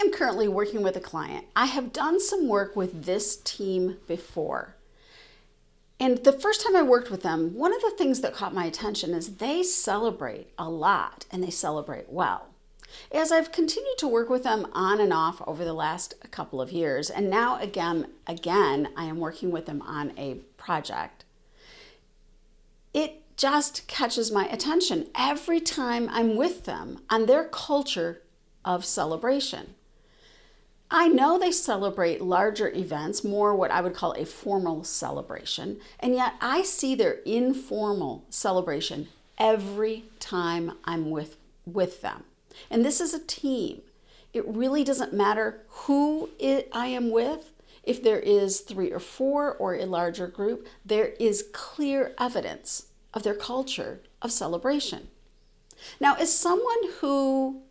am currently working with a client. I have done some work with this team before. And the first time I worked with them, one of the things that caught my attention is they celebrate a lot and they celebrate well. As I've continued to work with them on and off over the last couple of years, and now again, I am working with them on a project, it just catches my attention every time I'm with them on their culture of celebration. I know they celebrate larger events, more what I would call a formal celebration, and yet I see their informal celebration every time I'm with them. And this is a team. It really doesn't matter who I am with. If there is 3 or 4 or a larger group, there is clear evidence of their culture of celebration. Now, as someone who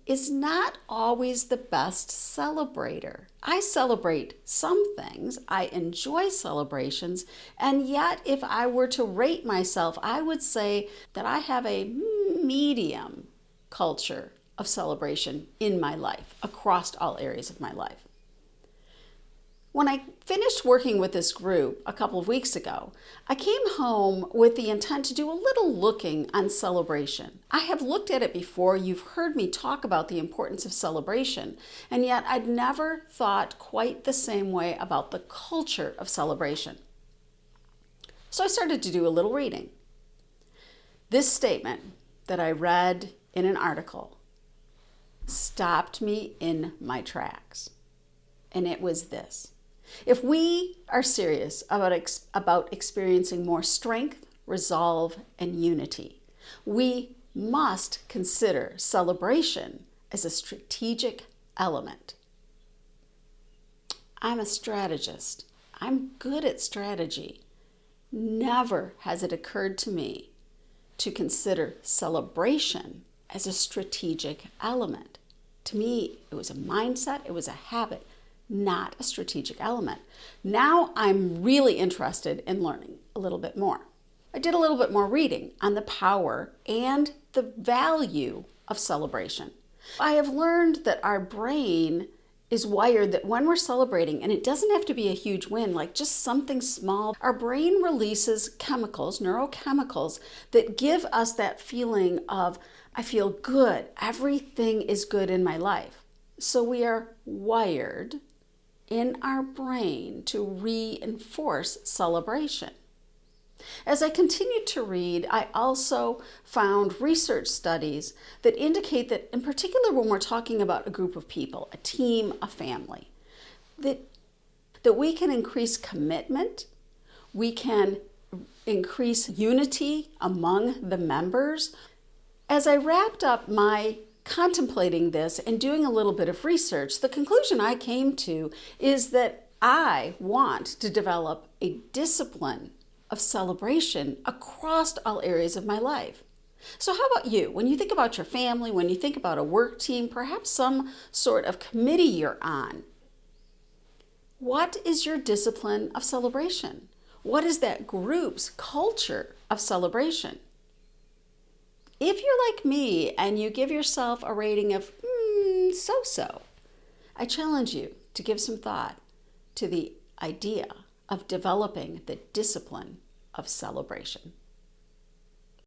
is not always the best celebrator, I celebrate some things, I enjoy celebrations, and yet if I were to rate myself, I would say that I have a medium culture of celebration in my life, across all areas of my life. When I finished working with this group a couple of weeks ago, I came home with the intent to do a little looking on celebration. I have looked at it before. You've heard me talk about the importance of celebration, and yet I'd never thought quite the same way about the culture of celebration. So I started to do a little reading. This statement that I read in an article stopped me in my tracks, and it was this. If we are serious about experiencing more strength, resolve, and unity, we must consider celebration as a strategic element. I'm a strategist. I'm good at strategy. Never has it occurred to me to consider celebration as a strategic element. To me, it was a mindset, it was a habit, not a strategic element. Now I'm really interested in learning a little bit more. I did a little bit more reading on the power and the value of celebration. I have learned that our brain is wired that when we're celebrating, and it doesn't have to be a huge win, like just something small, our brain releases chemicals, neurochemicals, that give us that feeling of, I feel good, everything is good in my life. So we are wired in our brain to reinforce celebration. As I continued to read, I also found research studies that indicate that, in particular when we're talking about a group of people, a team, a family, that we can increase commitment, we can increase unity among the members. As I wrapped up my contemplating this and doing a little bit of research, the conclusion I came to is that I want to develop a discipline of celebration across all areas of my life. So how about you? When you think about your family, when you think about a work team, perhaps some sort of committee you're on, what is your discipline of celebration? What is that group's culture of celebration? If you're like me and you give yourself a rating of so-so, I challenge you to give some thought to the idea of developing the discipline of celebration.